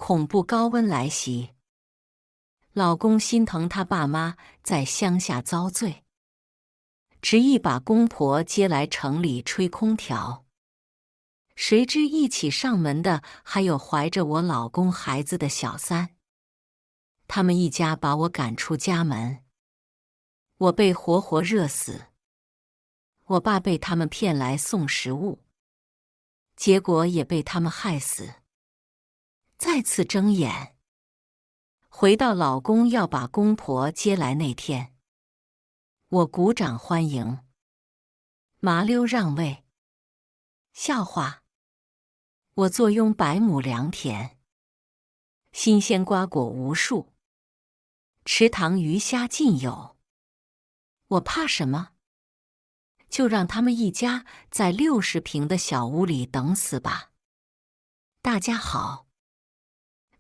恐怖高温来袭。老公心疼他爸妈在乡下遭罪，执意把公婆接来城里吹空调。谁知一起上门的还有怀着我老公孩子的小三，他们一家把我赶出家门，我被活活热死。我爸被他们骗来送食物，结果也被他们害死。再次睁眼，回到老公要把公婆接来那天，我鼓掌欢迎，麻溜让位。笑话，我坐拥100亩良田，新鲜瓜果无数，池塘鱼虾尽有，我怕什么？就让他们一家在60平的小屋里等死吧。大家好，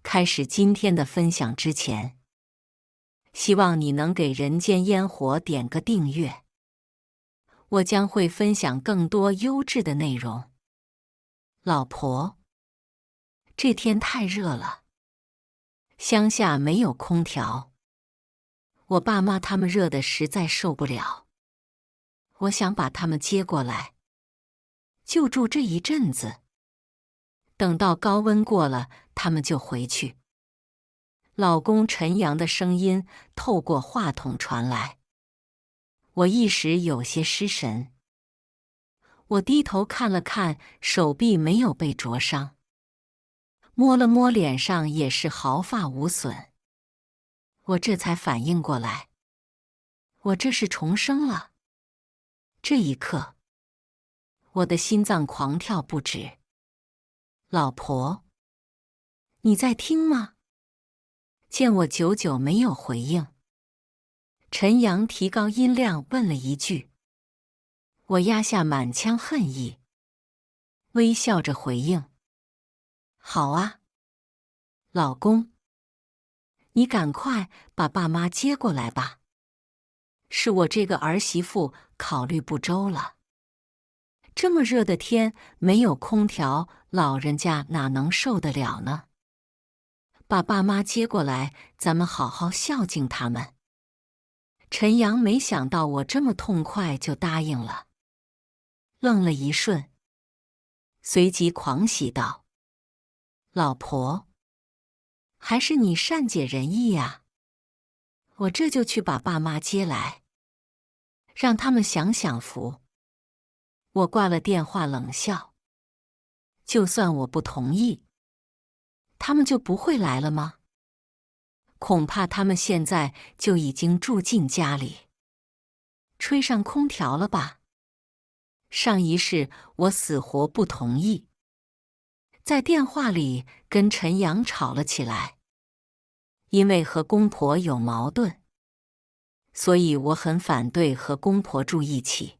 开始今天的分享之前，希望你能给人间烟火点个订阅，我将会分享更多优质的内容。老婆，这天太热了，乡下没有空调，我爸妈他们热得实在受不了。我想把他们接过来，就住这一阵子，等到高温过了，他们就回去。老公陈阳的声音透过话筒传来，我一时有些失神。我低头看了看手臂，没有被灼伤，摸了摸脸上也是毫发无损。我这才反应过来，我这是重生了。这一刻，我的心脏狂跳不止。老婆，你在听吗？见我久久没有回应，陈阳提高音量问了一句。我压下满腔恨意，微笑着回应：好啊，老公，你赶快把爸妈接过来吧。是我这个儿媳妇考虑不周了。这么热的天，没有空调，老人家哪能受得了呢？把爸妈接过来，咱们好好孝敬他们。陈阳没想到我这么痛快就答应了，愣了一瞬，随即狂喜道：老婆，还是你善解人意呀！我这就去把爸妈接来，让他们享享福。我挂了电话冷笑，就算我不同意，他们就不会来了吗？恐怕他们现在就已经住进家里，吹上空调了吧？上一世我死活不同意，在电话里跟陈阳吵了起来。因为和公婆有矛盾，所以我很反对和公婆住一起。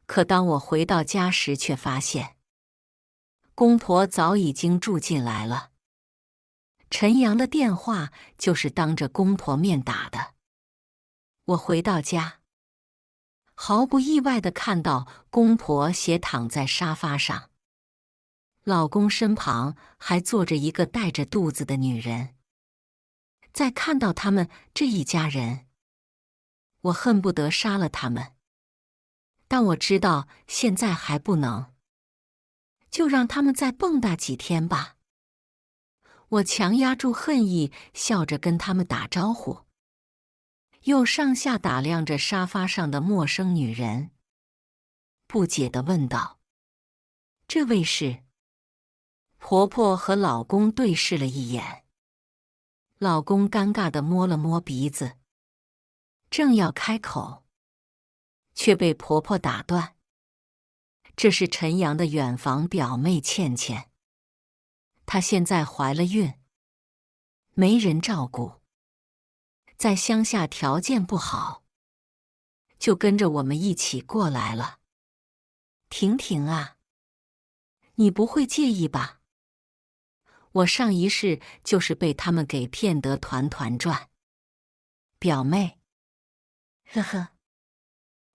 可当我回到家时，却发现公婆早已经住进来了。陈阳的电话就是当着公婆面打的。我回到家，毫不意外地看到公婆斜躺在沙发上，老公身旁还坐着一个带着肚子的女人。再看到他们这一家人，我恨不得杀了他们。但我知道现在还不能，就让他们再蹦跶几天吧。我强压住恨意，笑着跟他们打招呼，又上下打量着沙发上的陌生女人，不解地问道：这位是？婆婆和老公对视了一眼，老公尴尬地摸了摸鼻子，正要开口，却被婆婆打断。这是陈阳的远房表妹倩倩，她现在怀了孕，没人照顾，在乡下条件不好，就跟着我们一起过来了。婷婷啊，你不会介意吧？我上一世就是被他们给骗得团团转。表妹，呵呵，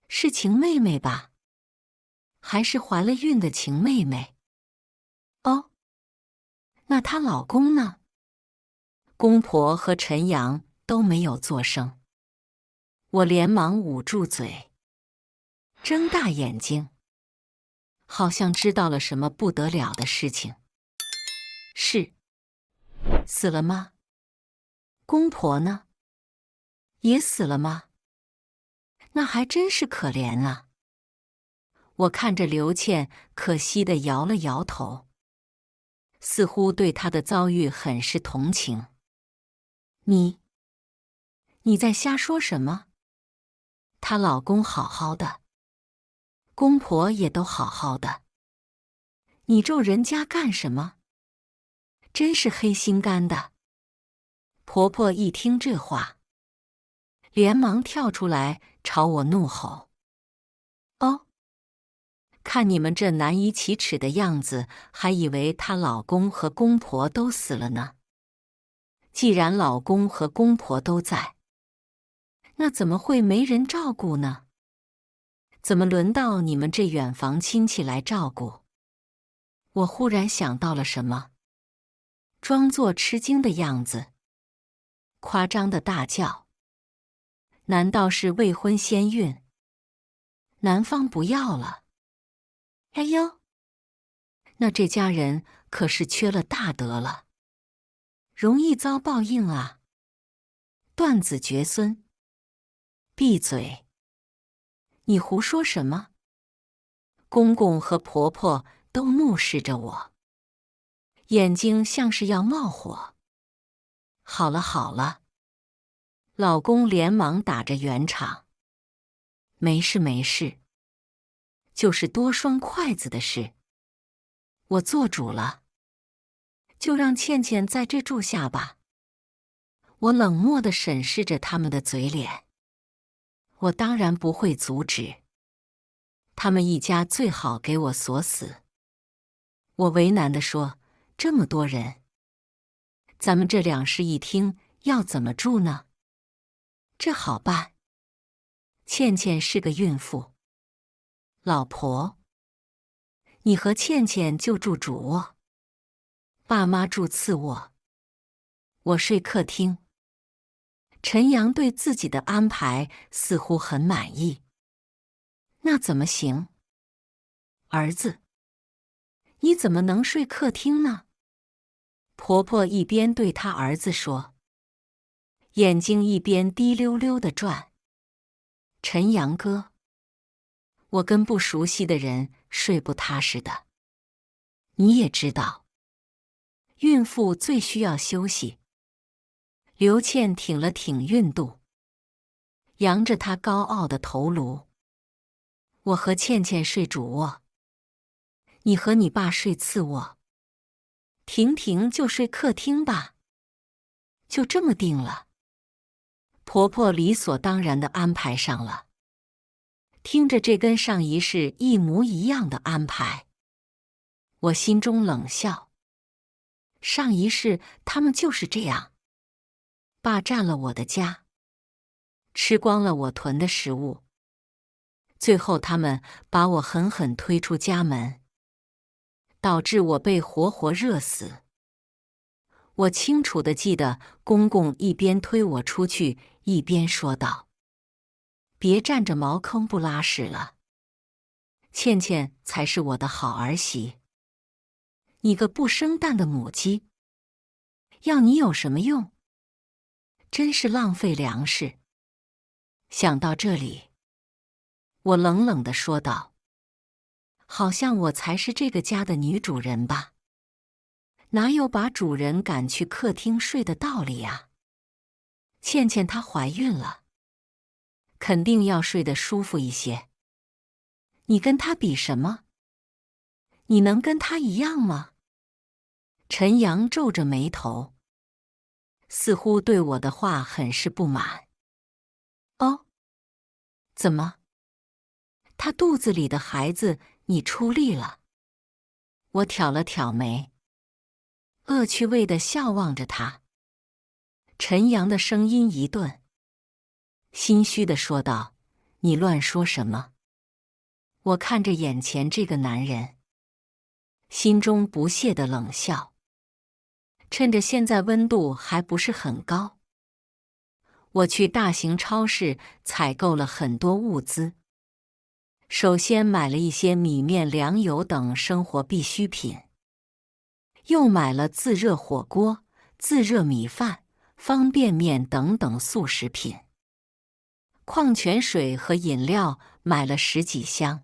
是晴妹妹吧？还是怀了孕的晴妹妹？哦，那她老公呢？公婆和陈阳都没有作声。我连忙捂住嘴，睁大眼睛，好像知道了什么不得了的事情。是，死了吗？公婆呢？也死了吗？那还真是可怜啊。我看着刘倩，可惜地摇了摇头，似乎对她的遭遇很是同情。你在瞎说什么？她老公好好的，公婆也都好好的，你咒人家干什么？真是黑心肝的。婆婆一听这话，连忙跳出来朝我怒吼：哦，看你们这难以启齿的样子，还以为她老公和公婆都死了呢。既然老公和公婆都在，那怎么会没人照顾呢？怎么轮到你们这远房亲戚来照顾？我忽然想到了什么，装作吃惊的样子，夸张的大叫：难道是未婚先孕？男方不要了？哎呦，那这家人可是缺了大德了，容易遭报应啊！断子绝孙！闭嘴！你胡说什么？公公和婆婆都怒视着我，眼睛像是要冒火。好了好了，老公连忙打着圆场。没事没事，就是多双筷子的事。我做主了，就让倩倩在这住下吧。我冷漠地审视着他们的嘴脸。我当然不会阻止，他们一家最好给我锁死。我为难地说，这么多人，咱们这两室一厅要怎么住呢？这好办，倩倩是个孕妇。老婆，你和倩倩就住主卧，爸妈住次卧，我睡客厅。陈阳对自己的安排似乎很满意。那怎么行？儿子，你怎么能睡客厅呢？婆婆一边对她儿子说，眼睛一边滴溜溜地转。陈阳哥，我跟不熟悉的人睡不踏实的。你也知道，孕妇最需要休息。刘倩挺了挺孕肚，扬着她高傲的头颅。我和倩倩睡主卧，你和你爸睡次卧，婷婷就睡客厅吧。就这么定了。婆婆理所当然地安排上了。听着这跟上一世一模一样的安排，我心中冷笑。上一世他们就是这样，霸占了我的家，吃光了我囤的食物，最后他们把我狠狠推出家门，导致我被活活热死。我清楚地记得公公一边推我出去，一边说道：别占着茅坑不拉屎了，倩倩才是我的好儿媳。你个不生蛋的母鸡，要你有什么用？真是浪费粮食。想到这里，我冷冷地说道：好像我才是这个家的女主人吧？哪有把主人赶去客厅睡的道理呀？倩倩她怀孕了，肯定要睡得舒服一些。你跟她比什么？你能跟她一样吗？陈阳皱着眉头，似乎对我的话很是不满。哦，怎么？她肚子里的孩子你出力了？我挑了挑眉，恶趣味地笑望着他。陈阳的声音一顿，心虚地说道：你乱说什么？我看着眼前这个男人，心中不屑地冷笑。趁着现在温度还不是很高，我去大型超市采购了很多物资。首先买了一些米面粮油等生活必需品，又买了自热火锅、自热米饭、方便面等等速食品。矿泉水和饮料买了10几箱，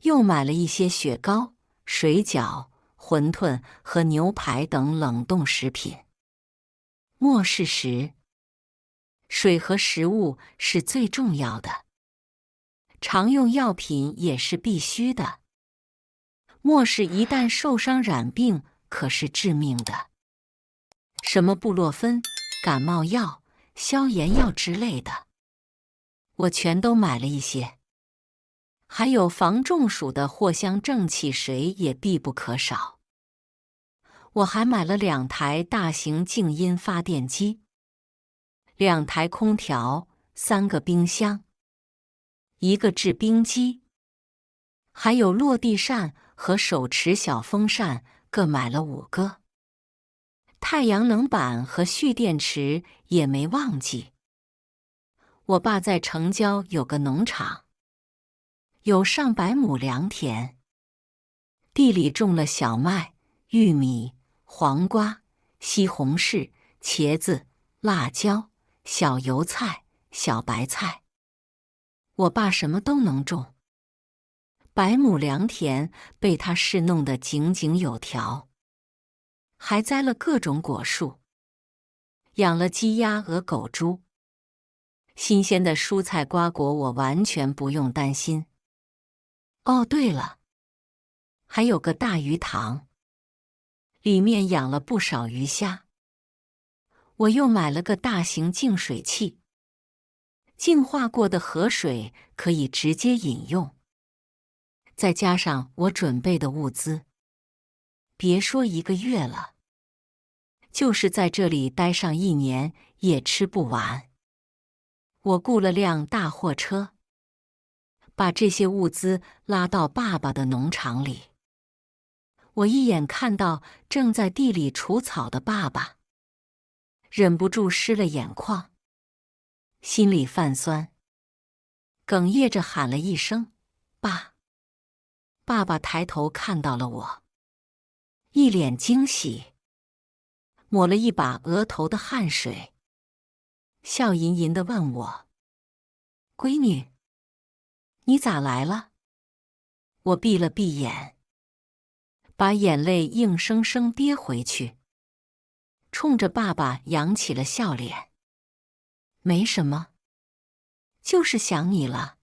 又买了一些雪糕、水饺、馄饨和牛排等冷冻食品。末世时，水和食物是最重要的，常用药品也是必须的。末世一旦受伤染病，可是致命的。什么布洛芬、感冒药、消炎药之类的，我全都买了一些。还有防中暑的藿香正气水也必不可少。我还买了2台大型静音发电机、2台空调、3个冰箱、1个制冰机，还有落地扇和手持小风扇各买了5个。太阳能板和蓄电池也没忘记。我爸在城郊有个农场，有上百亩良田，地里种了小麦、玉米、黄瓜、西红柿、茄子、辣椒、小油菜、小白菜。我爸什么都能种，百亩良田被他侍弄得井井有条，还栽了各种果树，养了鸡鸭鹅狗猪。新鲜的蔬菜瓜果我完全不用担心。哦，对了，还有个大鱼塘，里面养了不少鱼虾。我又买了个大型净水器，净化过的河水可以直接饮用。再加上我准备的物资，别说1个月了，就是在这里待上1年也吃不完。我雇了辆大货车，把这些物资拉到爸爸的农场里。我一眼看到正在地里除草的爸爸，忍不住湿了眼眶，心里泛酸，哽咽着喊了一声“爸”。爸爸抬头看到了我，一脸惊喜，抹了一把额头的汗水，笑吟吟地问我：“闺女，你咋来了？”我闭了闭眼，把眼泪硬生生憋回去，冲着爸爸扬起了笑脸：“没什么，就是想你了，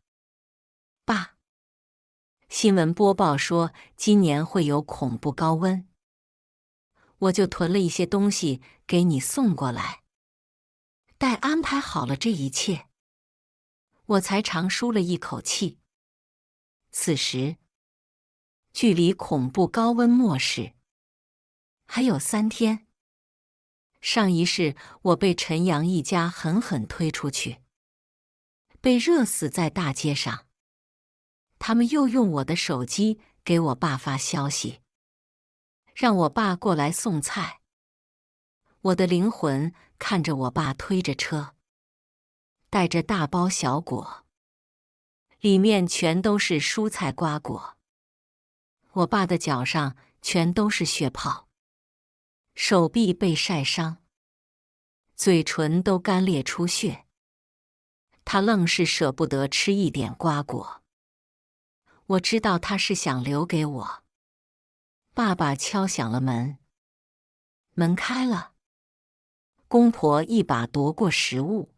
爸。”新闻播报说今年会有恐怖高温，我就囤了一些东西给你送过来。待安排好了这一切，我才长舒了一口气。此时，距离恐怖高温末世还有3天。上一世我被陈阳一家狠狠推出去，被热死在大街上。他们又用我的手机给我爸发消息，让我爸过来送菜。我的灵魂看着我爸推着车，带着大包小果，里面全都是蔬菜瓜果。我爸的脚上全都是血泡，手臂被晒伤，嘴唇都干裂出血。他愣是舍不得吃一点瓜果。我知道他是想留给我。爸爸敲响了门，门开了，公婆一把夺过食物，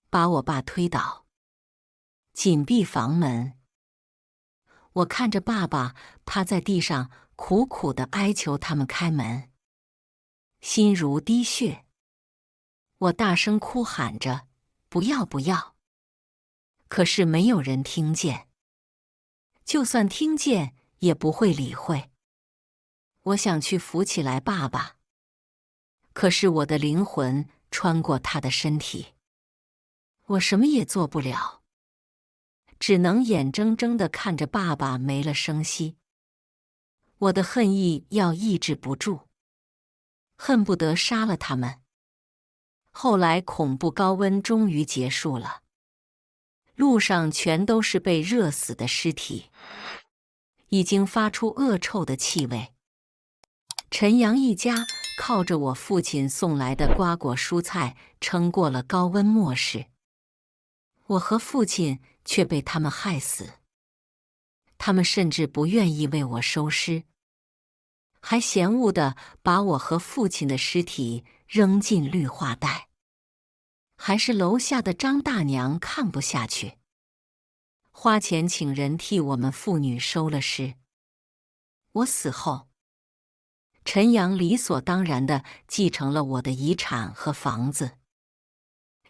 把我爸推倒，紧闭房门。我看着爸爸趴在地上苦苦地哀求他们开门，心如滴血。我大声哭喊着：“不要不要！”可是没有人听见，就算听见也不会理会。我想去扶起来爸爸，可是我的灵魂穿过他的身体，我什么也做不了，只能眼睁睁地看着爸爸没了声息。我的恨意要抑制不住，恨不得杀了他们。后来恐怖高温终于结束了，路上全都是被热死的尸体，已经发出恶臭的气味。陈阳一家靠着我父亲送来的瓜果蔬菜撑过了高温末世，我和父亲却被他们害死。他们甚至不愿意为我收尸，还嫌恶地把我和父亲的尸体扔进绿化带。还是楼下的张大娘看不下去，花钱请人替我们父女收了尸。我死后，陈阳理所当然地继承了我的遗产和房子。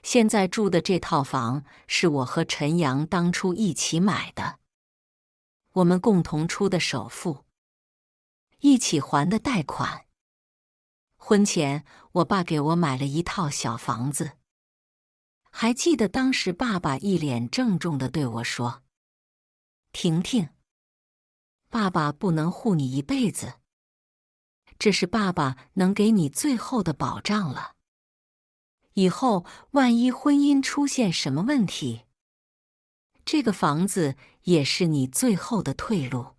现在住的这套房是我和陈阳当初一起买的，我们共同出的首付，一起还的贷款。婚前，我爸给我买了一套小房子。还记得当时爸爸一脸郑重地对我说：“婷婷，爸爸不能护你一辈子，这是爸爸能给你最后的保障了。以后万一婚姻出现什么问题，这个房子也是你最后的退路，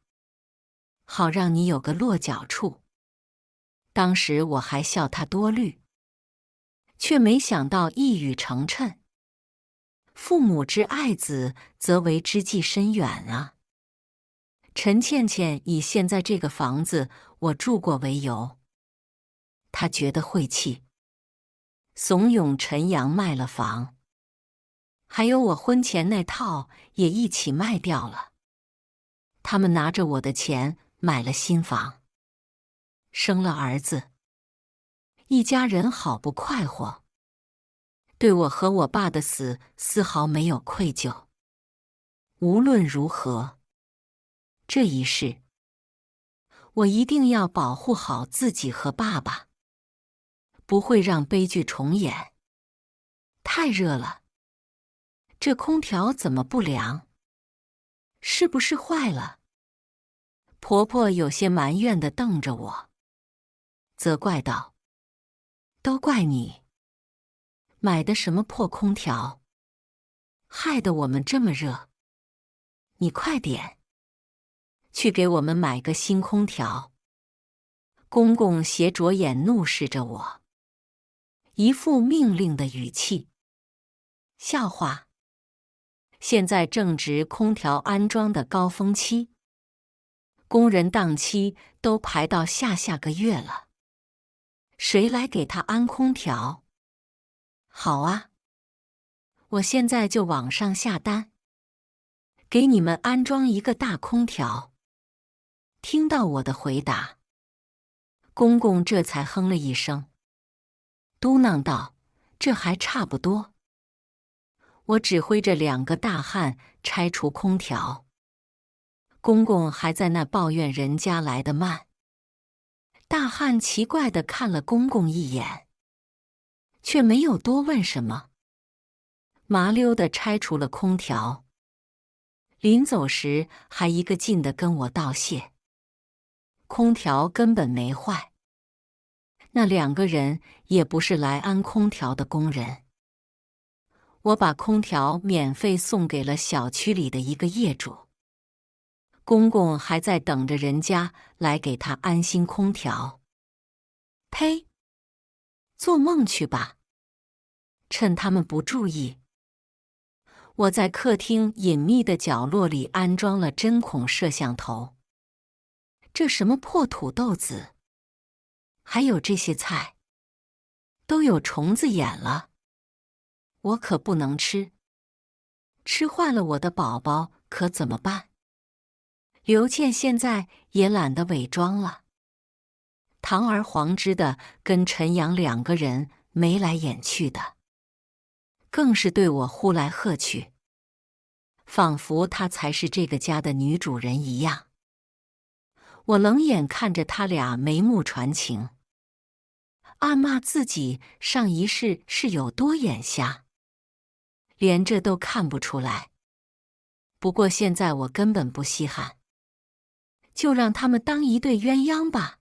好让你有个落脚处。”当时我还笑他多虑，却没想到一语成谶。父母之爱子，则为之计深远啊！陈倩倩以现在这个房子我住过为由，她觉得晦气，怂恿陈阳卖了房，还有我婚前那套也一起卖掉了。他们拿着我的钱买了新房，生了儿子，一家人好不快活。对我和我爸的死丝毫没有愧疚。无论如何，这一世，我一定要保护好自己和爸爸，不会让悲剧重演。太热了，这空调怎么不凉？是不是坏了？婆婆有些埋怨地瞪着我，责怪道：“都怪你。买的什么破空调，害得我们这么热。你快点去给我们买个新空调。”公公斜着眼怒视着我，一副命令的语气。笑话，现在正值空调安装的高峰期，工人档期都排到下个月了，谁来给他安空调？好啊，我现在就网上下单，给你们安装一个大空调。听到我的回答，公公这才哼了一声，嘟囔道：“这还差不多。”我指挥着2个大汉拆除空调，公公还在那抱怨人家来得慢。大汉奇怪地看了公公一眼，却没有多问什么，麻溜地拆除了空调。临走时还一个劲地跟我道谢。空调根本没坏，那2个人也不是来安空调的工人。我把空调免费送给了小区里的一个业主，公公还在等着人家来给他安新空调。呸！做梦去吧！趁他们不注意，我在客厅隐秘的角落里安装了针孔摄像头。这什么破土豆子，还有这些菜，都有虫子眼了，我可不能吃。吃坏了我的宝宝可怎么办？刘倩现在也懒得伪装了，堂而皇之的跟陈阳2个人眉来眼去的，更是对我呼来喝去，仿佛她才是这个家的女主人一样。我冷眼看着他俩眉目传情，暗骂自己上一世是有多眼瞎，连这都看不出来。不过现在我根本不稀罕，就让他们当一对鸳鸯吧。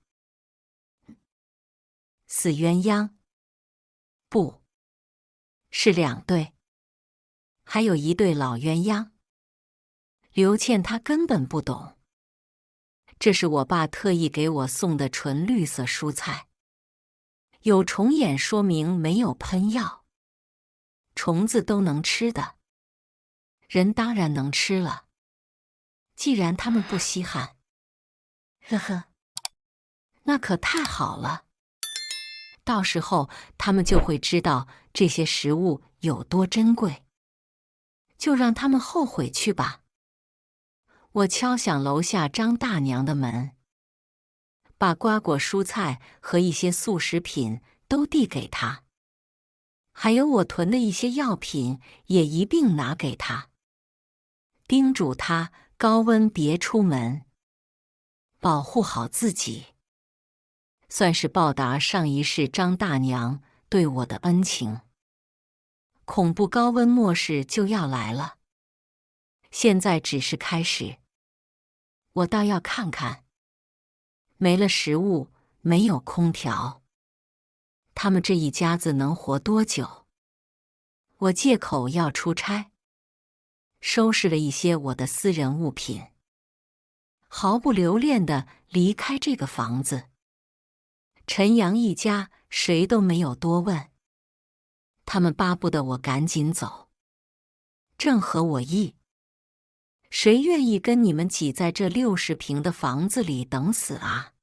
死鸳鸯？不，是2对，还有1对老鸳鸯。刘倩她根本不懂，这是我爸特意给我送的纯绿色蔬菜，有虫眼说明没有喷药，虫子都能吃的，人当然能吃了。既然他们不稀罕，呵呵，那可太好了。到时候他们就会知道这些食物有多珍贵，就让他们后悔去吧。我敲响楼下张大娘的门，把瓜果蔬菜和一些速食品都递给她，还有我囤的一些药品也一并拿给她，叮嘱她高温别出门，保护好自己，算是报答上一世张大娘对我的恩情。恐怖高温末世就要来了，现在只是开始。我倒要看看，没了食物，没有空调，他们这一家子能活多久？我借口要出差，收拾了一些我的私人物品，毫不留恋地离开这个房子。陈阳一家谁都没有多问，他们巴不得我赶紧走，正合我意。谁愿意跟你们挤在这60平的房子里等死啊？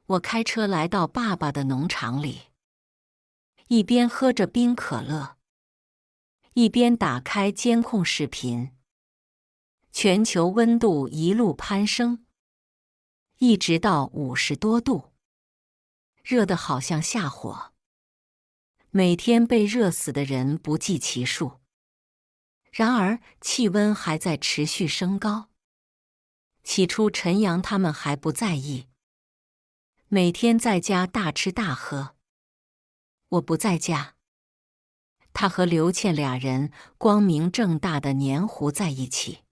我开车来到爸爸的农场里，一边喝着冰可乐，一边打开监控视频。全球温度一路攀升，一直到50多度，热得好像下火。每天被热死的人不计其数。然而气温还在持续升高。起初陈阳他们还不在意，每天在家大吃大喝。我不在家，他和刘倩俩人光明正大的黏糊在一起，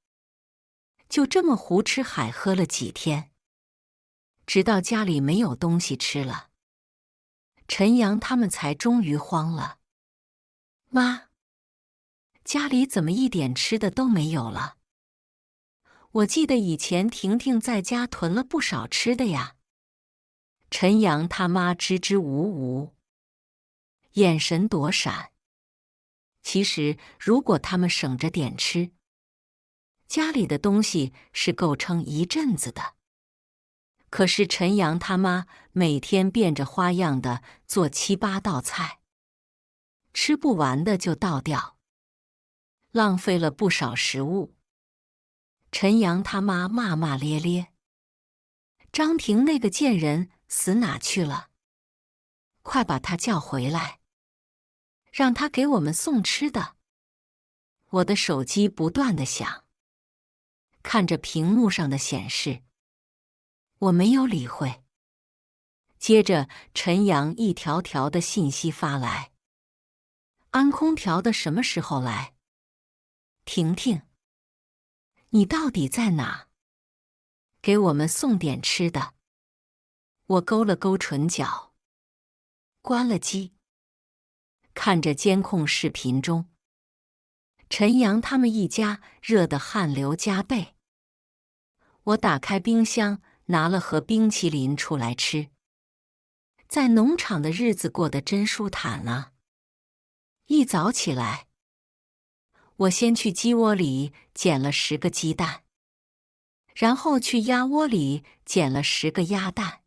就这么胡吃海喝了几天，直到家里没有东西吃了，陈阳他们才终于慌了。妈，家里怎么一点吃的都没有了？我记得以前婷婷在家囤了不少吃的呀。陈阳他妈支支吾吾，眼神躲闪。其实如果他们省着点吃，家里的东西是够撑一阵子的。可是陈阳他妈每天变着花样的做7、8道菜，吃不完的就倒掉，浪费了不少食物。陈阳他妈骂骂咧咧：“张婷那个贱人死哪去了？快把她叫回来，让她给我们送吃的。”我的手机不断地响，看着屏幕上的显示，我没有理会。接着陈阳一条条的信息发来：“安空调的什么时候来？婷婷，你到底在哪？给我们送点吃的。”我勾了勾唇角，关了机，看着监控视频中，陈阳他们一家热得汗流浃背。我打开冰箱，拿了盒冰淇淋出来吃。在农场的日子过得真舒坦啊！一早起来，我先去鸡窝里捡了10个鸡蛋，然后去鸭窝里捡了10个鸭蛋，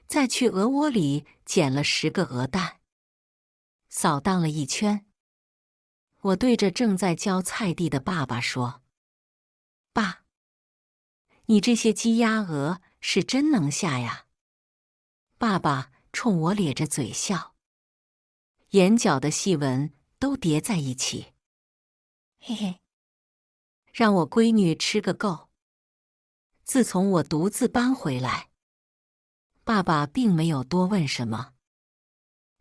再去鹅窝里捡了10个鹅蛋。扫荡了一圈，我对着正在浇菜地的爸爸说：“爸，你这些鸡鸭鹅是真能下呀。”爸爸冲我咧着嘴笑，眼角的细纹都叠在一起。嘿嘿，让我闺女吃个够。自从我独自搬回来，爸爸并没有多问什么，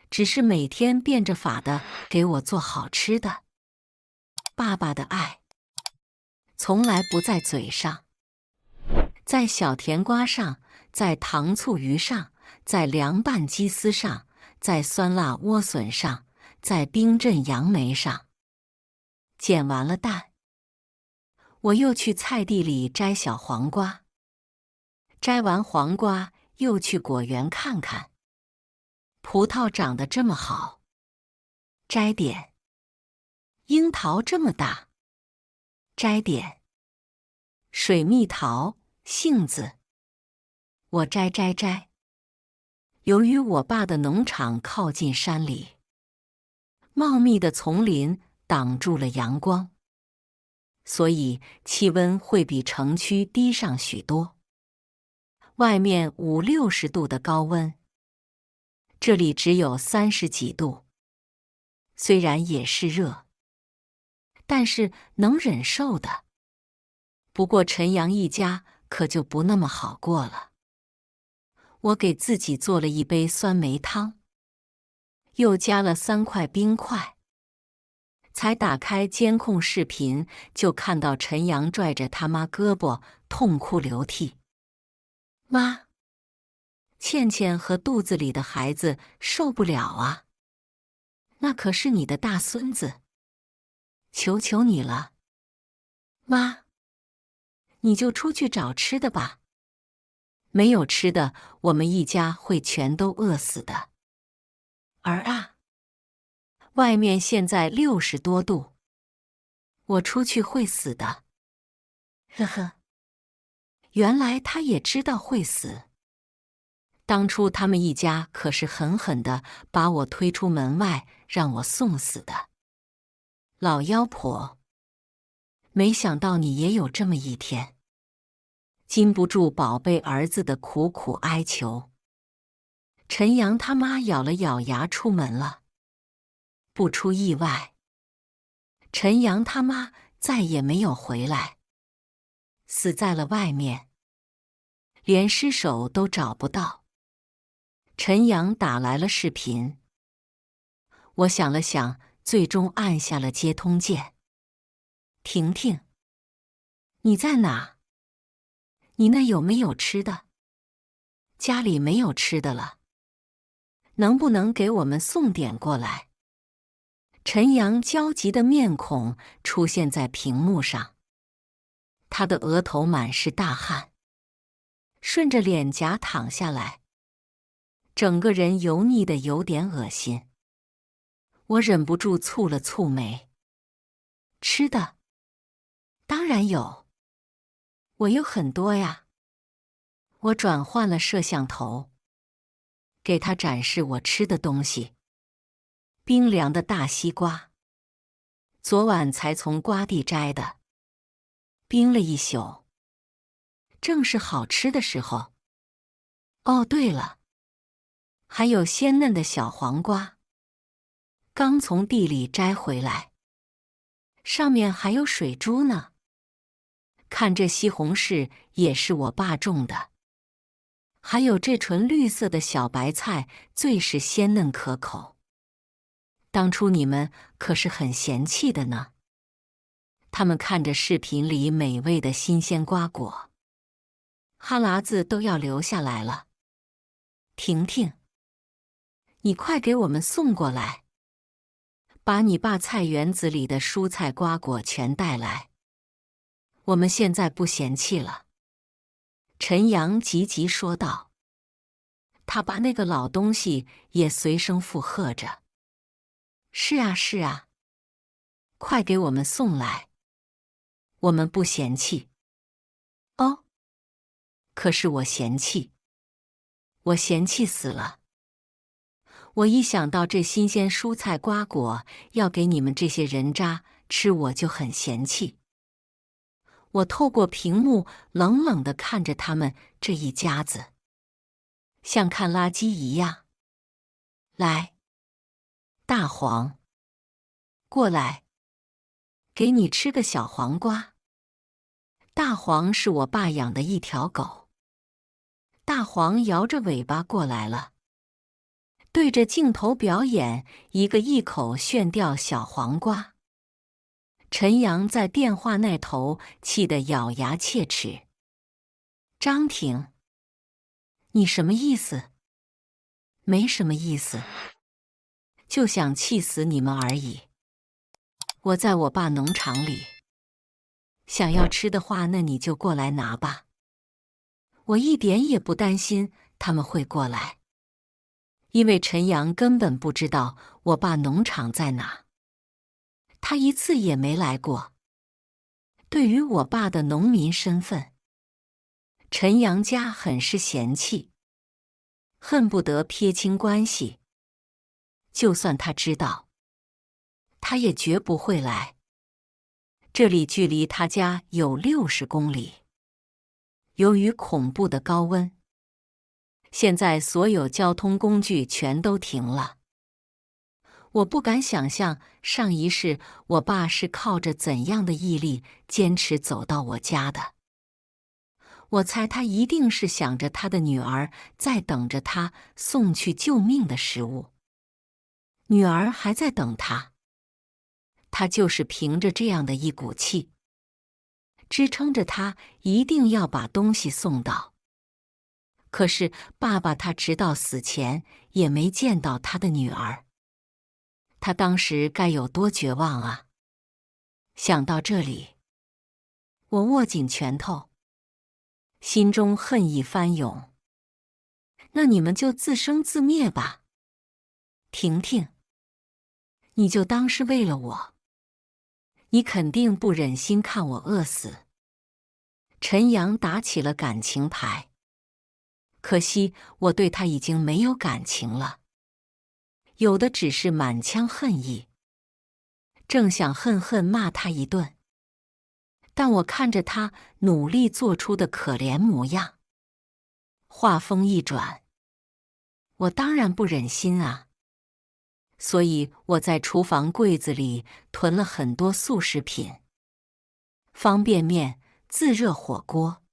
只是每天变着法的给我做好吃的。爸爸的爱从来不在嘴上，在小甜瓜上，在糖醋鱼上，在凉拌鸡丝上，在酸辣莴笋上，在冰镇杨梅上。捡完了蛋，我又去菜地里摘小黄瓜。摘完黄瓜，又去果园看看。葡萄长得这么好，摘点；樱桃这么大，摘点；水蜜桃、杏子，我摘。由于我爸的农场靠近山里，茂密的丛林挡住了阳光，所以气温会比城区低上许多。外面50-60度的高温，这里只有30几度。虽然也是热，但是能忍受的。不过陈阳一家可就不那么好过了。我给自己做了一杯酸梅汤，又加了3块冰块。才打开监控视频，就看到陈阳拽着他妈胳膊痛哭流涕。妈，倩倩和肚子里的孩子受不了啊！那可是你的大孙子，求求你了，妈，你就出去找吃的吧。没有吃的，我们一家会全都饿死的。儿啊，外面现在60多度，我出去会死的。呵呵，原来他也知道会死。当初他们一家可是狠狠地把我推出门外，让我送死的。老妖婆，没想到你也有这么一天。禁不住宝贝儿子的苦苦哀求，陈阳他妈咬了咬牙出门了。不出意外，陈阳他妈再也没有回来，死在了外面，连尸首都找不到。陈阳打来了视频，我想了想，最终按下了接通键。婷婷，你在哪？你那有没有吃的？家里没有吃的了，能不能给我们送点过来？陈阳焦急的面孔出现在屏幕上，他的额头满是大汗，顺着脸颊淌下来，整个人油腻的有点恶心。我忍不住蹙了蹙眉。吃的？当然有，我有很多呀。我转换了摄像头，给他展示我吃的东西。冰凉的大西瓜，昨晚才从瓜地摘的，冰了一宿，正是好吃的时候。哦，对了，还有鲜嫩的小黄瓜，刚从地里摘回来，上面还有水珠呢。看这西红柿也是我爸种的，还有这纯绿色的小白菜，最是鲜嫩可口。当初你们可是很嫌弃的呢。他们看着视频里美味的新鲜瓜果，哈喇子都要流下来了。婷婷，你快给我们送过来，把你爸菜园子里的蔬菜瓜果全带来。我们现在不嫌弃了。陈阳急急说道。他把那个老东西也随声附和着。是啊是啊，快给我们送来，我们不嫌弃。哦，可是我嫌弃，我嫌弃死了。我一想到这新鲜蔬菜瓜果要给你们这些人渣吃，我就很嫌弃。我透过屏幕冷冷地看着他们这一家子，像看垃圾一样。来，大黄，过来，给你吃个小黄瓜。大黄是我爸养的一条狗。大黄摇着尾巴过来了，对着镜头表演一口炫掉小黄瓜。陈阳在电话那头气得咬牙切齿。张婷，你什么意思？没什么意思，就想气死你们而已。我在我爸农场里，想要吃的话，那你就过来拿吧。我一点也不担心他们会过来，因为陈阳根本不知道我爸农场在哪，他一次也没来过。对于我爸的农民身份，陈阳家很是嫌弃，恨不得撇清关系。就算他知道，他也绝不会来。这里距离他家有60公里。由于恐怖的高温，现在所有交通工具全都停了。我不敢想象上一世我爸是靠着怎样的毅力坚持走到我家的。我猜他一定是想着他的女儿在等着他送去救命的食物，女儿还在等他。他就是凭着这样的一股气，支撑着他一定要把东西送到。可是爸爸他直到死前也没见到他的女儿，他当时该有多绝望啊！想到这里，我握紧拳头，心中恨意翻涌。那你们就自生自灭吧。婷婷，你就当是为了我，你肯定不忍心看我饿死。陈阳打起了感情牌，可惜我对他已经没有感情了，有的只是满腔恨意。正想恨恨骂他一顿，但我看着他努力做出的可怜模样，话锋一转，我当然不忍心啊。所以我在厨房柜子里囤了很多速食品，方便面、自热火锅、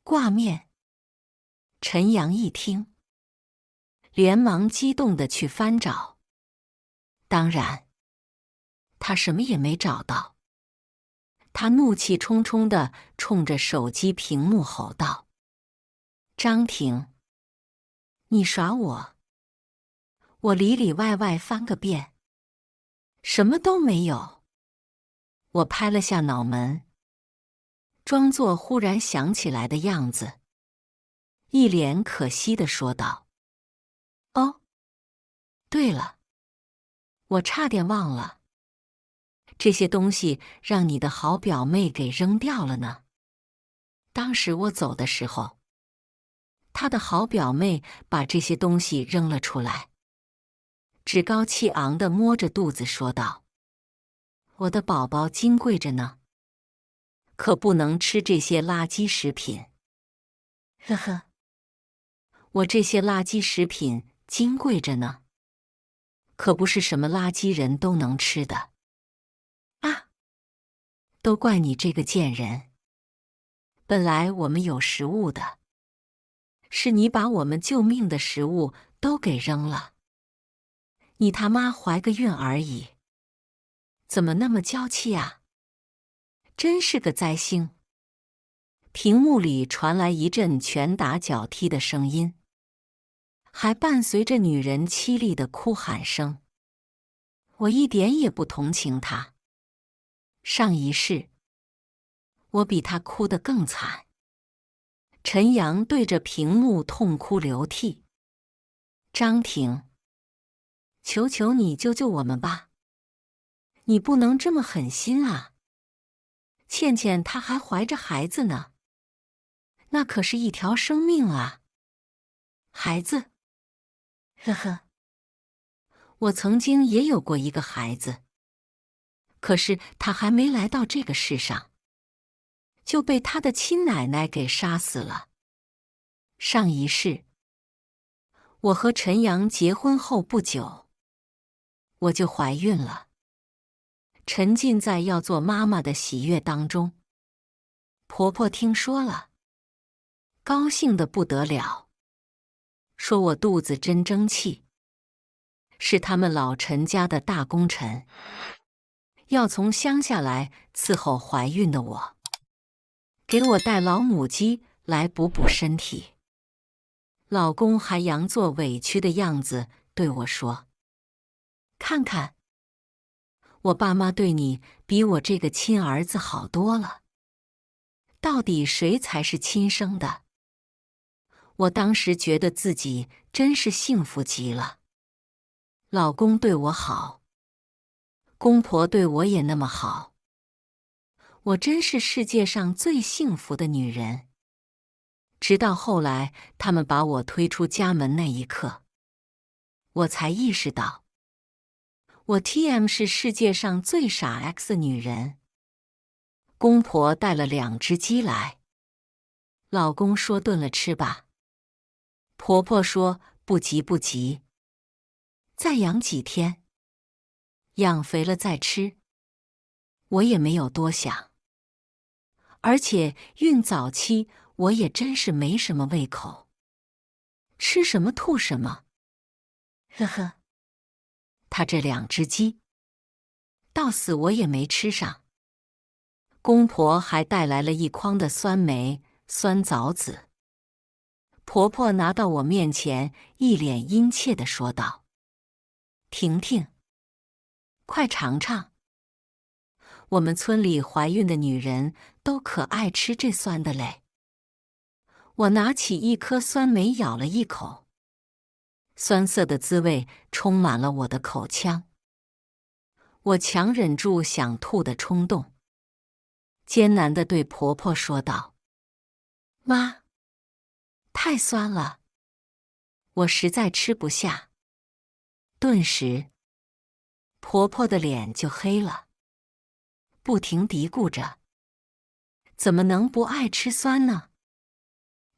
挂面。陈阳一听，连忙激动地去翻找，当然，他什么也没找到。他怒气冲冲地冲着手机屏幕吼道：“张婷，你耍我！”我里里外外翻个遍，什么都没有。我拍了下脑门，装作忽然想起来的样子，一脸可惜地说道：“哦，对了，我差点忘了，这些东西让你的好表妹给扔掉了呢。当时我走的时候，她的好表妹把这些东西扔了出来。”趾高气昂地摸着肚子说道：“我的宝宝金贵着呢，可不能吃这些垃圾食品。”呵呵，我这些垃圾食品金贵着呢，可不是什么垃圾人都能吃的。啊，都怪你这个贱人！本来我们有食物的，是你把我们救命的食物都给扔了。你他妈怀个孕而已，怎么那么娇气啊？真是个灾星！屏幕里传来一阵拳打脚踢的声音，还伴随着女人凄厉的哭喊声。我一点也不同情她。上一世，我比她哭得更惨。陈阳对着屏幕痛哭流涕。张婷，求求你救救我们吧！你不能这么狠心啊！倩倩她还怀着孩子呢，那可是一条生命啊！孩子，呵呵，我曾经也有过一个孩子，可是他还没来到这个世上，就被他的亲奶奶给杀死了。上一世，我和陈阳结婚后不久，我就怀孕了，沉浸在要做妈妈的喜悦当中。婆婆听说了，高兴得不得了，说我肚子真争气，是他们老陈家的大功臣，要从乡下来伺候怀孕的我，给我带老母鸡来补补身体。老公还佯作委屈的样子对我说：“看看，我爸妈对你比我这个亲儿子好多了。到底谁才是亲生的？”我当时觉得自己真是幸福极了。老公对我好，公婆对我也那么好，我真是世界上最幸福的女人。直到后来他们把我推出家门那一刻，我才意识到，我 TM 是世界上最傻 X 的女人。公婆带了2只鸡来，老公说炖了吃吧，婆婆说不急不急，再养几天，养肥了再吃。我也没有多想，而且孕早期我也真是没什么胃口，吃什么吐什么。呵呵，他这2只鸡，到死我也没吃上。公婆还带来了一筐的酸梅、酸枣子。婆婆拿到我面前，一脸殷切地说道：“婷婷，快尝尝。我们村里怀孕的女人都可爱吃这酸的嘞。”我拿起一颗酸梅咬了一口，酸涩的滋味充满了我的口腔。我强忍住想吐的冲动，艰难地对婆婆说道：“妈，太酸了，我实在吃不下。”顿时，婆婆的脸就黑了，不停嘀咕着：“怎么能不爱吃酸呢？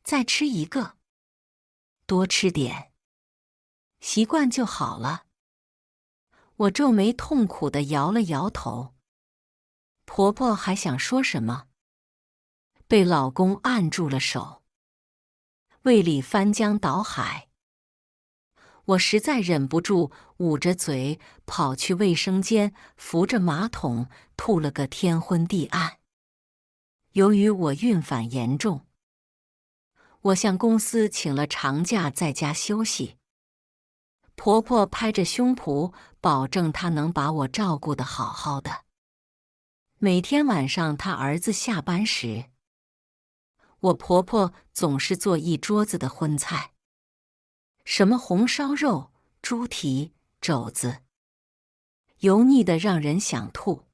再吃一个，多吃点，习惯就好了。”我皱眉痛苦地摇了摇头。婆婆还想说什么，被老公按住了手，胃里翻江倒海。我实在忍不住，捂着嘴跑去卫生间，扶着马桶吐了个天昏地暗。由于我孕反严重，我向公司请了长假，在家休息。婆婆拍着胸脯，保证她能把我照顾得好好的。每天晚上她儿子下班时，我婆婆总是做一桌子的荤菜，什么红烧肉、猪蹄、肘子，油腻的让人想吐。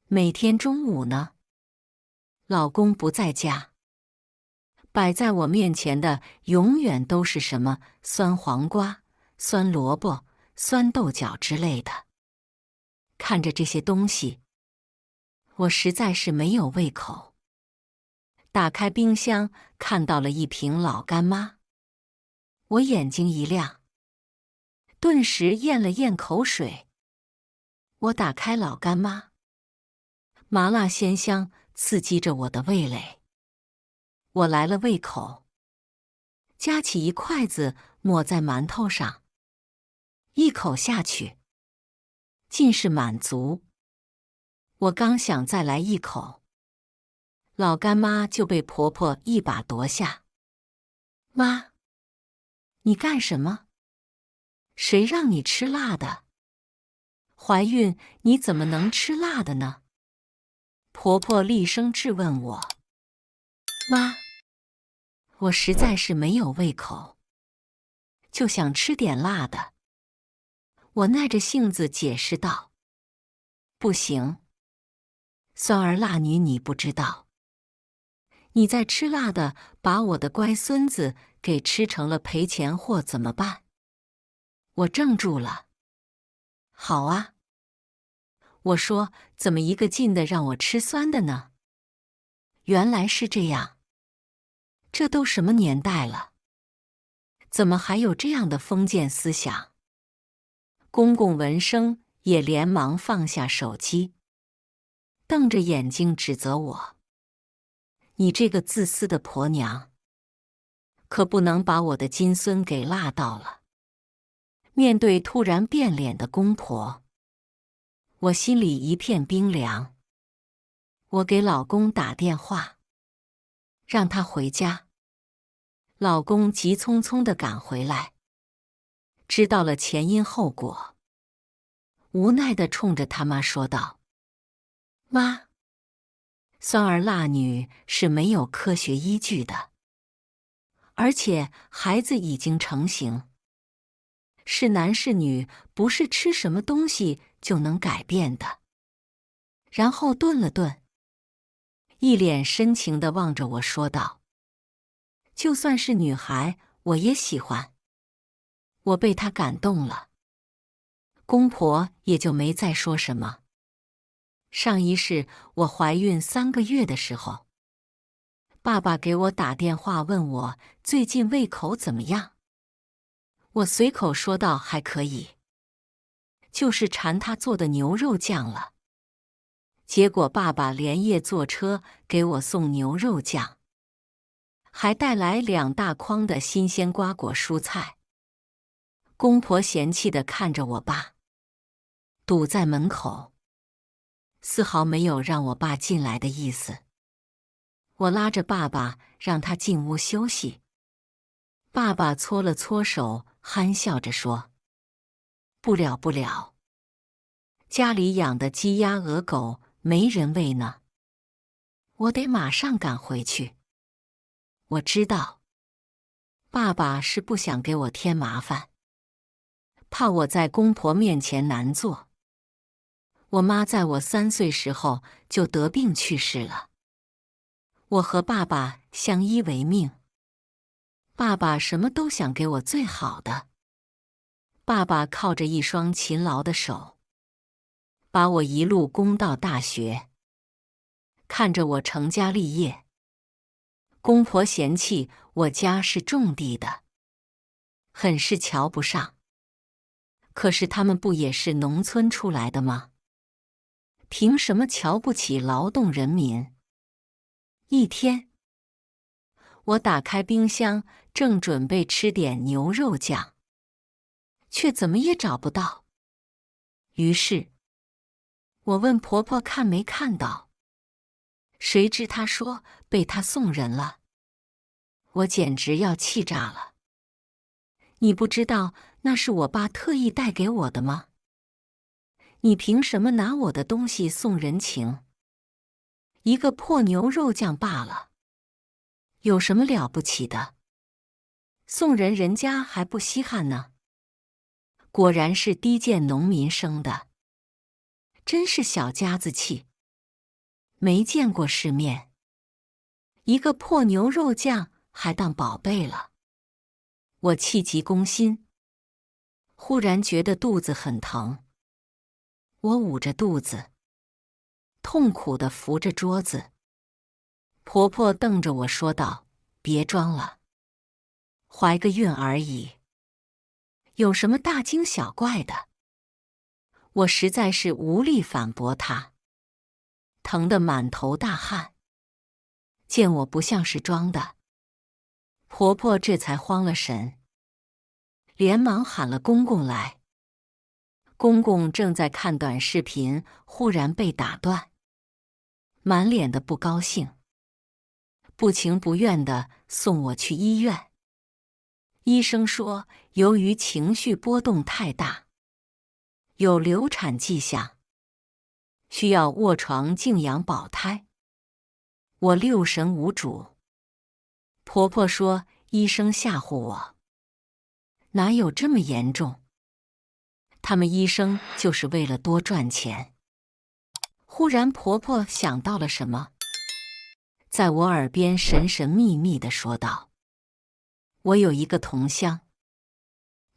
每天中午呢，老公不在家，摆在我面前的永远都是什么酸黄瓜、酸萝卜、酸豆角之类的。看着这些东西，我实在是没有胃口。打开冰箱，看到了一瓶老干妈，我眼睛一亮，顿时咽了咽口水。我打开老干妈，麻辣鲜香刺激着我的味蕾。我来了胃口，夹起一筷子抹在馒头上，一口下去，尽是满足。我刚想再来一口，老干妈就被婆婆一把夺下。妈，你干什么？谁让你吃辣的？怀孕你怎么能吃辣的呢？婆婆厉声质问我。妈，我实在是没有胃口，就想吃点辣的。我耐着性子解释道。不行，酸儿辣女你不知道，你再吃辣的，把我的乖孙子给吃成了赔钱货怎么办？我怔住了。好啊，我说怎么一个劲的让我吃酸的呢？原来是这样，这都什么年代了，怎么还有这样的封建思想？公公闻声也连忙放下手机，瞪着眼睛指责我：“你这个自私的婆娘，可不能把我的金孙给辣到了。”面对突然变脸的公婆，我心里一片冰凉。我给老公打电话，让他回家，老公急匆匆地赶回来，知道了前因后果，无奈地冲着他妈说道：“妈，酸儿辣女是没有科学依据的，而且孩子已经成型，是男是女不是吃什么东西就能改变的。”然后顿了顿，一脸深情地望着我说道：“就算是女孩，我也喜欢。”我被他感动了，公婆也就没再说什么。上一世我怀孕3个月的时候，爸爸给我打电话问我最近胃口怎么样，我随口说道还可以，就是馋他做的牛肉酱了。结果爸爸连夜坐车给我送牛肉酱，还带来2大筐的新鲜瓜果蔬菜。公婆嫌弃地看着我爸，堵在门口，丝毫没有让我爸进来的意思。我拉着爸爸让他进屋休息，爸爸搓了搓手，憨笑着说：“不了不了，家里养的鸡鸭鹅狗没人喂呢，我得马上赶回去。”我知道，爸爸是不想给我添麻烦，怕我在公婆面前难做。我妈在我3岁时候就得病去世了，我和爸爸相依为命。爸爸什么都想给我最好的，爸爸靠着一双勤劳的手，把我一路供到大学。看着我成家立业，公婆嫌弃我家是种地的，很是瞧不上。可是他们不也是农村出来的吗？凭什么瞧不起劳动人民？一天，我打开冰箱，正准备吃点牛肉酱，却怎么也找不到。于是，我问婆婆看没看到，谁知她说被她送人了。我简直要气炸了！你不知道那是我爸特意带给我的吗？你凭什么拿我的东西送人情？一个破牛肉酱罢了，有什么了不起的？送人人家还不稀罕呢。果然是低贱农民生的，真是小家子气，没见过世面。一个破牛肉酱还当宝贝了。我气急攻心，忽然觉得肚子很疼。我捂着肚子，痛苦地扶着桌子。婆婆瞪着我说道：“别装了，怀个孕而已，有什么大惊小怪的？”我实在是无力反驳她，疼得满头大汗。见我不像是装的，婆婆这才慌了神，连忙喊了公公来。公公正在看短视频，忽然被打断，满脸的不高兴，不情不愿地送我去医院。医生说，由于情绪波动太大，有流产迹象，需要卧床静养保胎。我六神无主。婆婆说医生吓唬我，哪有这么严重？他们医生就是为了多赚钱。忽然婆婆想到了什么，在我耳边神神秘秘地说道：“我有一个同乡，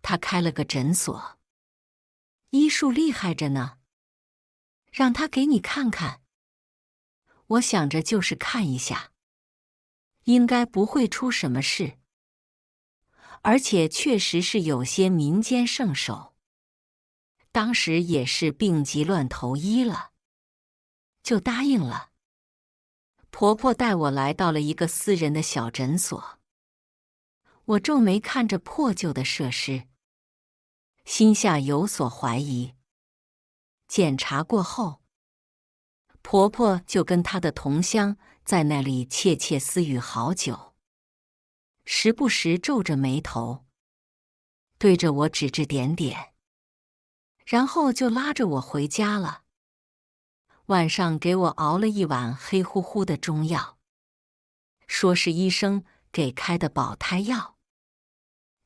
他开了个诊所，医术厉害着呢，让他给你看看。”我想着就是看一下，应该不会出什么事，而且确实是有些民间圣手。当时也是病急乱投医了，就答应了。婆婆带我来到了一个私人的小诊所，我皱眉看着破旧的设施，心下有所怀疑。检查过后，婆婆就跟她的同乡在那里窃窃私语好久，时不时皱着眉头，对着我指指点点，然后就拉着我回家了。晚上给我熬了一碗黑乎乎的中药，说是医生给开的保胎药。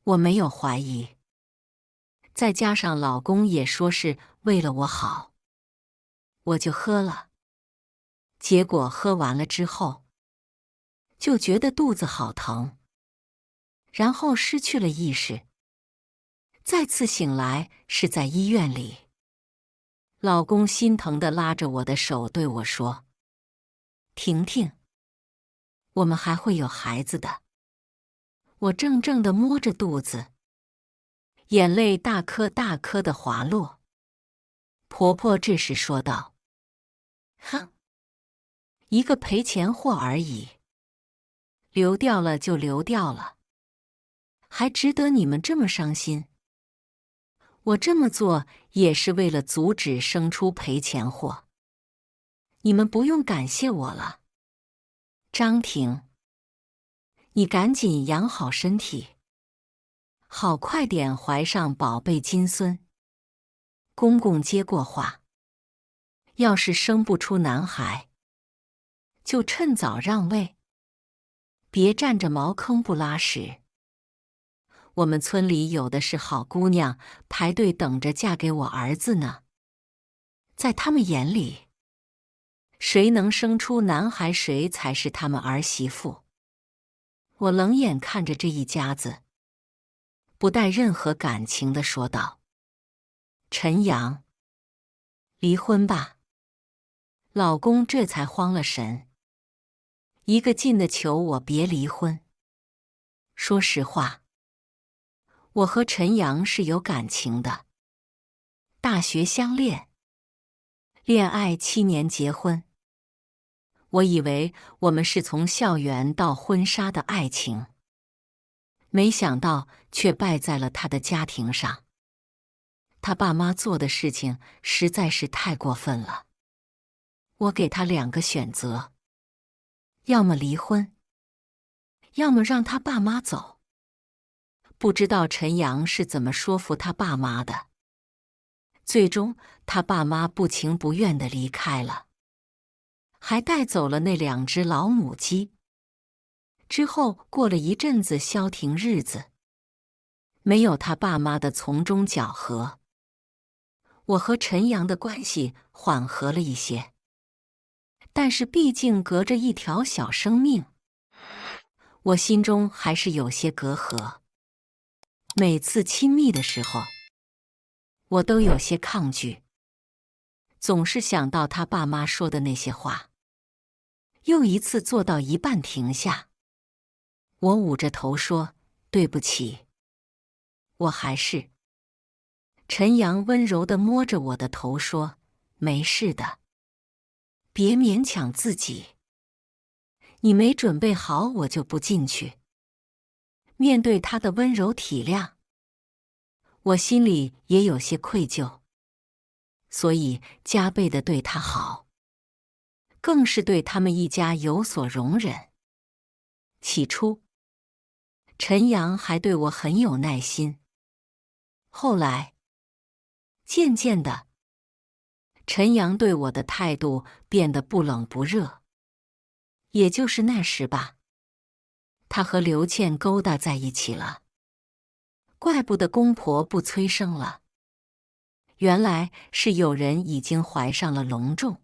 我没有怀疑，再加上老公也说是为了我好，我就喝了。结果喝完了之后，就觉得肚子好疼，然后失去了意识。再次醒来是在医院里，老公心疼地拉着我的手对我说：“婷婷，我们还会有孩子的。”我怔怔地摸着肚子，眼泪大颗大颗地滑落。婆婆这时说道：“哼，一个赔钱货而已，流掉了就流掉了，还值得你们这么伤心？我这么做也是为了阻止生出赔钱货，你们不用感谢我了。张婷，你赶紧养好身体，好快点怀上宝贝金孙。公公接过话，要是生不出男孩，就趁早让位，别占着茅坑不拉屎。我们村里有的是好姑娘排队等着嫁给我儿子呢，在他们眼里，谁能生出男孩，谁才是他们儿媳妇。我冷眼看着这一家子，不带任何感情地说道：“陈阳，离婚吧。”老公这才慌了神，一个劲地求我别离婚。说实话，我和陈阳是有感情的，大学相恋，恋爱7年结婚。我以为我们是从校园到婚纱的爱情，没想到却败在了他的家庭上。他爸妈做的事情实在是太过分了。我给他2个选择，要么离婚，要么让他爸妈走。不知道陈阳是怎么说服他爸妈的，最终他爸妈不情不愿地离开了，还带走了那2只老母鸡。之后过了一阵子消停日子，没有他爸妈的从中搅和，我和陈阳的关系缓和了一些。但是毕竟隔着一条小生命，我心中还是有些隔阂。每次亲密的时候，我都有些抗拒，总是想到他爸妈说的那些话。又一次做到一半停下，我捂着头说：“对不起。”我还是……陈阳温柔地摸着我的头说：“没事的，别勉强自己。你没准备好，我就不进去。”面对他的温柔体谅，我心里也有些愧疚，所以加倍地对他好，更是对他们一家有所容忍。起初，陈阳还对我很有耐心，后来，渐渐的，陈阳对我的态度变得不冷不热。也就是那时吧，他和刘倩勾搭在一起了。怪不得公婆不催生了，原来是有人已经怀上了龙种。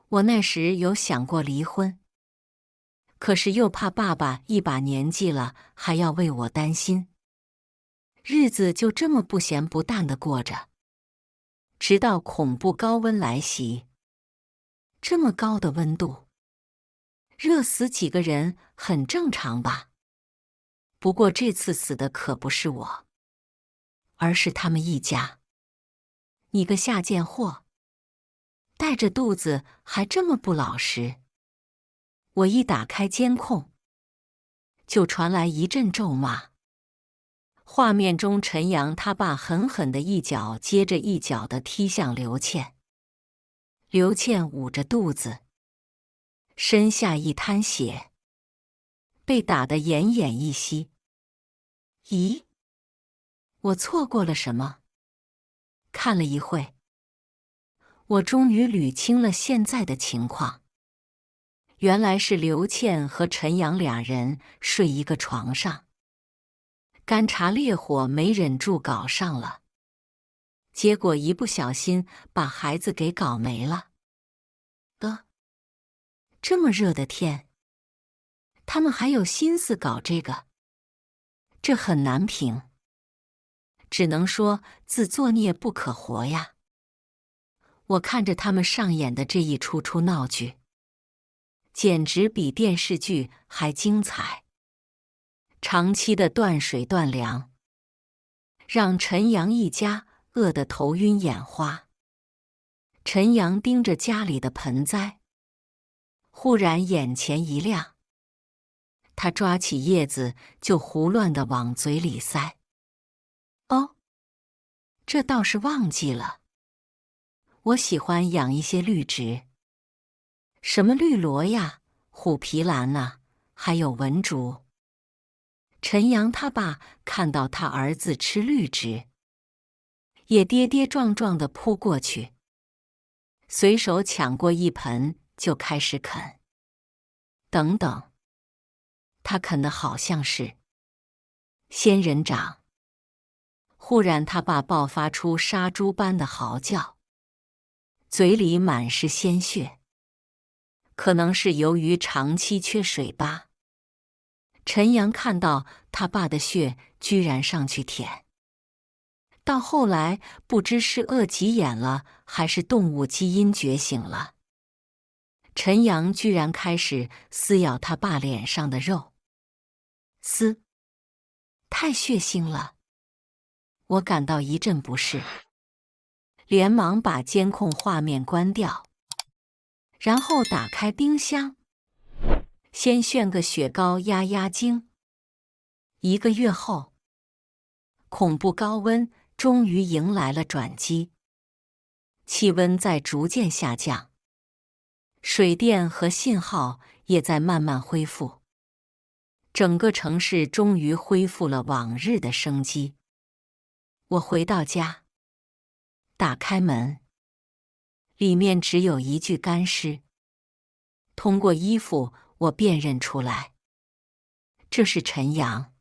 我那时有想过离婚，可是又怕爸爸一把年纪了还要为我担心，日子就这么不咸不淡地过着。直到恐怖高温来袭，这么高的温度，热死几个人很正常吧？不过这次死的可不是我，而是他们一家。你个下贱货，带着肚子还这么不老实！我一打开监控，就传来一阵咒骂。画面中，陈阳他爸狠狠地一脚接着一脚地踢向刘倩。刘倩捂着肚子，身下一滩血，被打得奄奄一息。咦，我错过了什么？看了一会，我终于捋清了现在的情况。原来是刘倩和陈阳俩人睡一个床上，干柴烈火没忍住搞上了，结果一不小心把孩子给搞没了。这么热的天，他们还有心思搞这个，这很难评。只能说自作孽不可活呀。我看着他们上演的这一出出闹剧，简直比电视剧还精彩。长期的断水断粮，让陈阳一家饿得头晕眼花。陈阳盯着家里的盆栽，忽然眼前一亮，他抓起叶子就胡乱地往嘴里塞。哦，这倒是忘记了，我喜欢养一些绿植，什么绿萝呀、虎皮兰呐，还有文竹。陈阳他爸看到他儿子吃绿植，也跌跌撞撞地扑过去，随手抢过一盆就开始啃。等等，他啃的好像是仙人掌。忽然他爸爆发出杀猪般的嚎叫，嘴里满是鲜血，可能是由于长期缺水吧。陈阳看到他爸的血，居然上去舔。到后来不知是饿急眼了，还是动物基因觉醒了，陈阳居然开始撕咬他爸脸上的肉。撕，太血腥了，我感到一阵不适，连忙把监控画面关掉，然后打开冰箱，先炫个雪糕压压惊。1个月后，恐怖高温终于迎来了转机，气温在逐渐下降，水电和信号也在慢慢恢复，整个城市终于恢复了往日的生机。我回到家，打开门，里面只有一具干尸。通过衣服，我辨认出来，这是陈阳。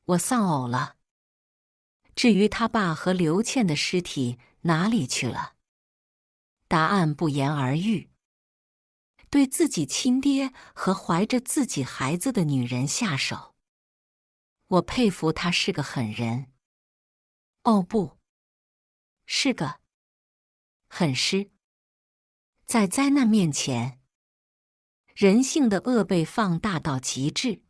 我丧偶了。至于他爸和刘倩的尸体哪里去了？答案不言而喻。对自己亲爹和怀着自己孩子的女人下手，我佩服他是个狠人。哦不，是个狠尸。在灾难面前，人性的恶被放大到极致，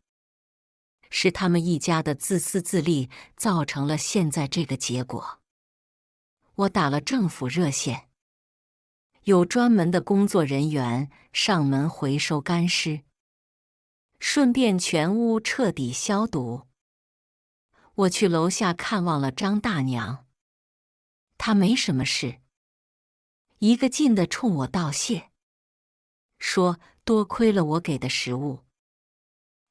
是他们一家的自私自利造成了现在这个结果。我打了政府热线，有专门的工作人员上门回收干尸，顺便全屋彻底消毒。我去楼下看望了张大娘，她没什么事，一个劲地冲我道谢，说多亏了我给的食物，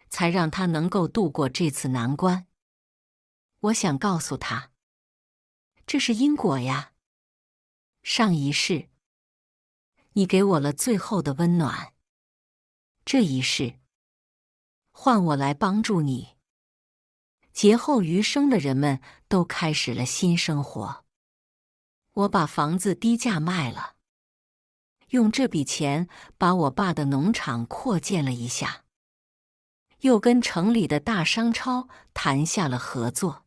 才让她能够度过这次难关。我想告诉她，这是因果呀。上一世，你给我了最后的温暖，这一世，换我来帮助你。劫后余生的人们都开始了新生活。我把房子低价卖了，用这笔钱把我爸的农场扩建了一下，又跟城里的大商超谈下了合作。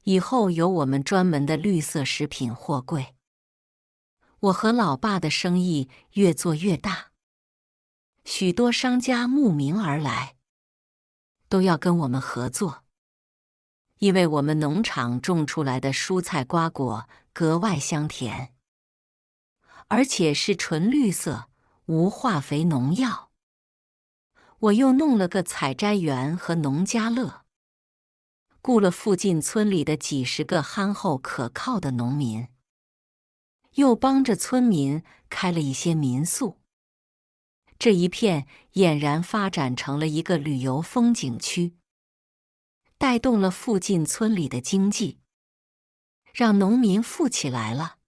以后有我们专门的绿色食品货柜。我和老爸的生意越做越大，许多商家慕名而来，都要跟我们合作。因为我们农场种出来的蔬菜瓜果格外香甜，而且是纯绿色，无化肥农药。我又弄了个采摘园和农家乐，雇了附近村里的几十个憨厚可靠的农民，又帮着村民开了一些民宿。这一片俨然发展成了一个旅游风景区，带动了附近村里的经济，让农民富起来了。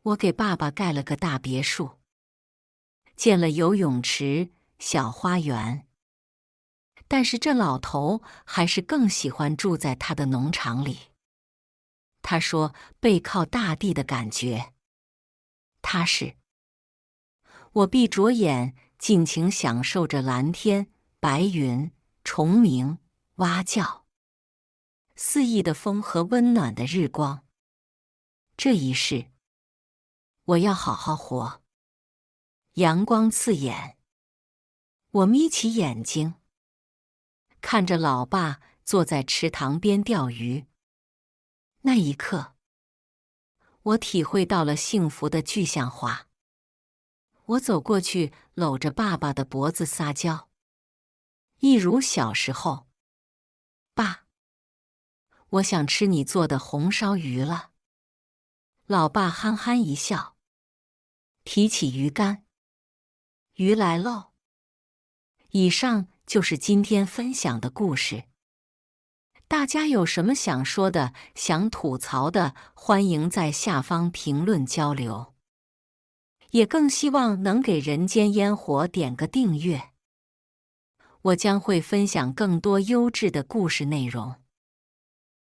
我给爸爸盖了个大别墅，建了游泳池、小花园。但是这老头还是更喜欢住在他的农场里。他说背靠大地的感觉踏实。我闭着眼，尽情享受着蓝天、白云、虫鸣、蛙叫、肆意的风和温暖的日光。这一世，我要好好活。阳光刺眼，我眯起眼睛，看着老爸坐在池塘边钓鱼。那一刻，我体会到了幸福的具象化。我走过去，搂着爸爸的脖子撒娇，一如小时候。爸，我想吃你做的红烧鱼了。老爸憨憨一笑，提起鱼竿，鱼来喽。以上就是今天分享的故事。大家有什么想说的、想吐槽的，欢迎在下方评论交流。也更希望能给人间烟火点个订阅，我将会分享更多优质的故事内容。